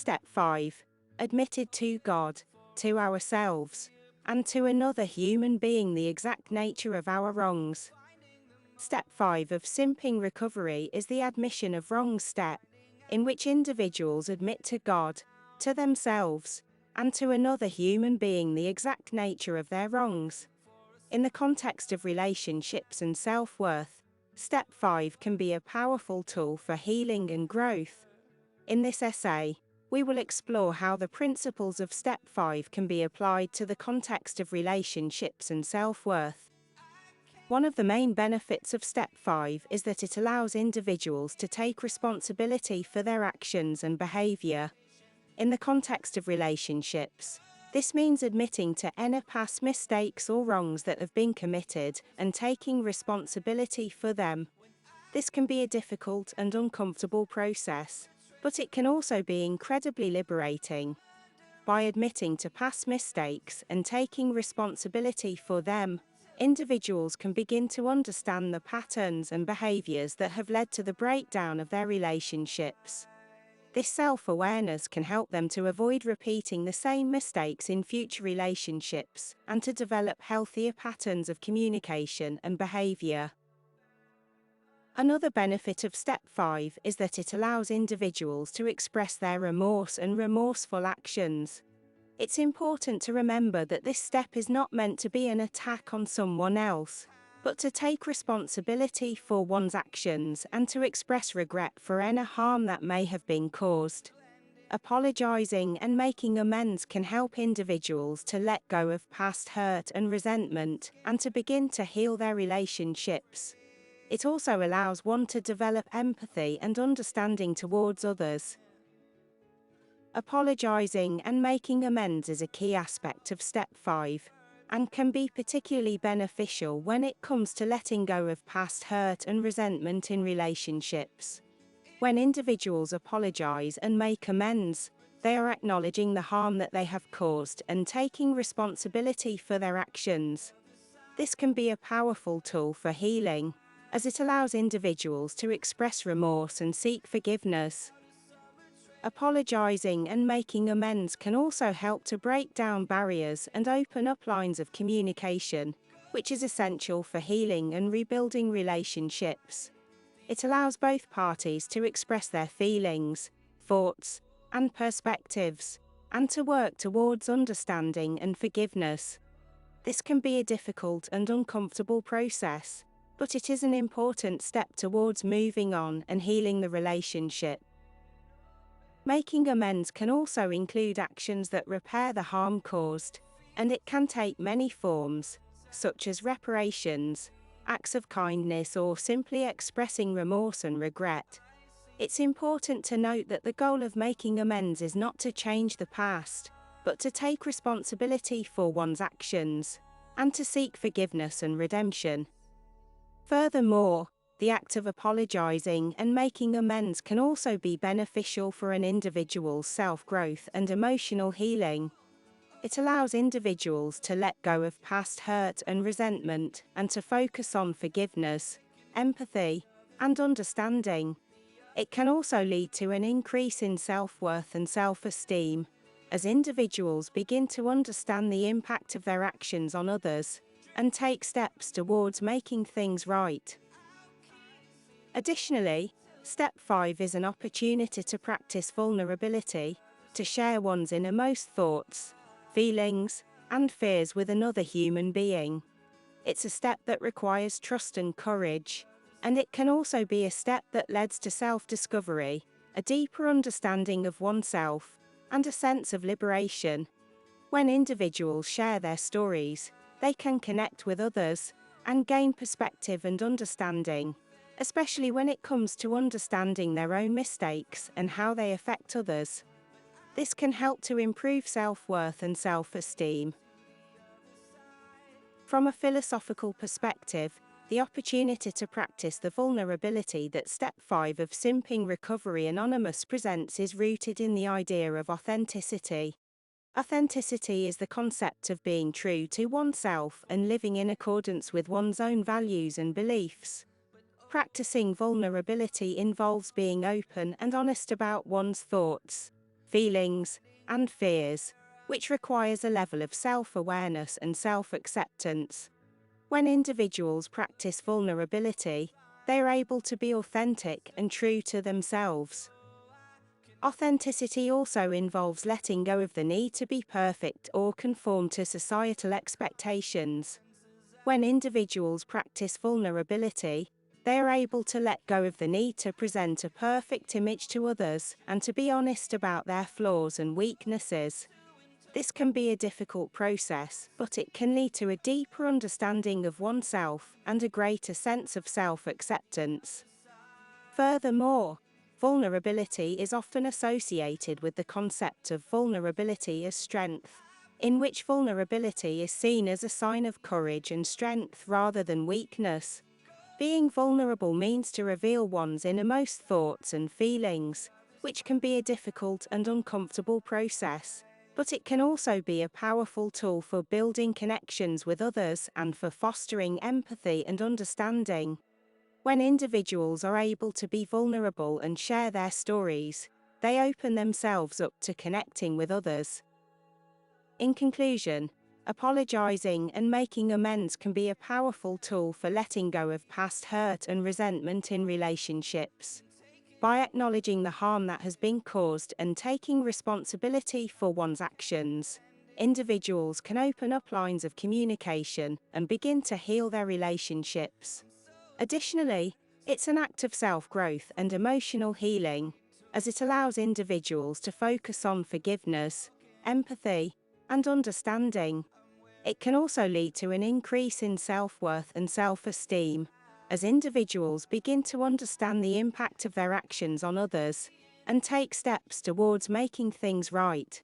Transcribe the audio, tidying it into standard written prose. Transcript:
Step 5. Admitted to God, to ourselves, and to another human being the exact nature of our wrongs. Step 5 of simping recovery is the admission of wrongs step, in which individuals admit to God, to themselves, and to another human being the exact nature of their wrongs. In the context of relationships and self-worth, Step 5 can be a powerful tool for healing and growth. In this essay, we will explore how the principles of Step 5 can be applied to the context of relationships and self-worth. One of the main benefits of Step 5 is that it allows individuals to take responsibility for their actions and behavior. In the context of relationships, this means admitting to any past mistakes or wrongs that have been committed and taking responsibility for them. This can be a difficult and uncomfortable process, but it can also be incredibly liberating. By admitting to past mistakes and taking responsibility for them, individuals can begin to understand the patterns and behaviors that have led to the breakdown of their relationships. This self-awareness can help them to avoid repeating the same mistakes in future relationships and to develop healthier patterns of communication and behavior. Another benefit of Step 5 is that it allows individuals to express their remorse and remorseful actions. It's important to remember that this step is not meant to be an attack on someone else, but to take responsibility for one's actions and to express regret for any harm that may have been caused. Apologizing and making amends can help individuals to let go of past hurt and resentment and to begin to heal their relationships. It also allows one to develop empathy and understanding towards others. Apologizing and making amends is a key aspect of Step 5, and can be particularly beneficial when it comes to letting go of past hurt and resentment in relationships. When individuals apologize and make amends, they are acknowledging the harm that they have caused and taking responsibility for their actions. This can be a powerful tool for healing, as it allows individuals to express remorse and seek forgiveness. Apologizing and making amends can also help to break down barriers and open up lines of communication, which is essential for healing and rebuilding relationships. It allows both parties to express their feelings, thoughts, and perspectives, and to work towards understanding and forgiveness. This can be a difficult and uncomfortable process, but it is an important step towards moving on and healing the relationship. Making amends can also include actions that repair the harm caused, and it can take many forms, such as reparations, acts of kindness, or simply expressing remorse and regret. It's important to note that the goal of making amends is not to change the past, but to take responsibility for one's actions, and to seek forgiveness and redemption. Furthermore, the act of apologizing and making amends can also be beneficial for an individual's self-growth and emotional healing. It allows individuals to let go of past hurt and resentment and to focus on forgiveness, empathy, and understanding. It can also lead to an increase in self-worth and self-esteem, as individuals begin to understand the impact of their actions on others and take steps towards making things right. Additionally, Step 5 is an opportunity to practice vulnerability, to share one's innermost thoughts, feelings, and fears with another human being. It's a step that requires trust and courage, and it can also be a step that leads to self-discovery, a deeper understanding of oneself, and a sense of liberation. When individuals share their stories, they can connect with others and gain perspective and understanding, especially when it comes to understanding their own mistakes and how they affect others. This can help to improve self-worth and self-esteem. From a philosophical perspective, the opportunity to practice the vulnerability that Step 5 of Simping Recovery Anonymous presents is rooted in the idea of authenticity. Authenticity is the concept of being true to oneself and living in accordance with one's own values and beliefs. Practicing vulnerability involves being open and honest about one's thoughts, feelings, and fears, which requires a level of self-awareness and self-acceptance. When individuals practice vulnerability, they are able to be authentic and true to themselves. Authenticity also involves letting go of the need to be perfect or conform to societal expectations. When individuals practice vulnerability, they are able to let go of the need to present a perfect image to others and to be honest about their flaws and weaknesses. This can be a difficult process, but it can lead to a deeper understanding of oneself and a greater sense of self-acceptance. Furthermore, vulnerability is often associated with the concept of vulnerability as strength, in which vulnerability is seen as a sign of courage and strength rather than weakness. Being vulnerable means to reveal one's innermost thoughts and feelings, which can be a difficult and uncomfortable process, but it can also be a powerful tool for building connections with others and for fostering empathy and understanding. When individuals are able to be vulnerable and share their stories, they open themselves up to connecting with others. In conclusion, apologizing and making amends can be a powerful tool for letting go of past hurt and resentment in relationships. By acknowledging the harm that has been caused and taking responsibility for one's actions, individuals can open up lines of communication and begin to heal their relationships. Additionally, it's an act of self-growth and emotional healing, as it allows individuals to focus on forgiveness, empathy, and understanding. It can also lead to an increase in self-worth and self-esteem, as individuals begin to understand the impact of their actions on others and take steps towards making things right.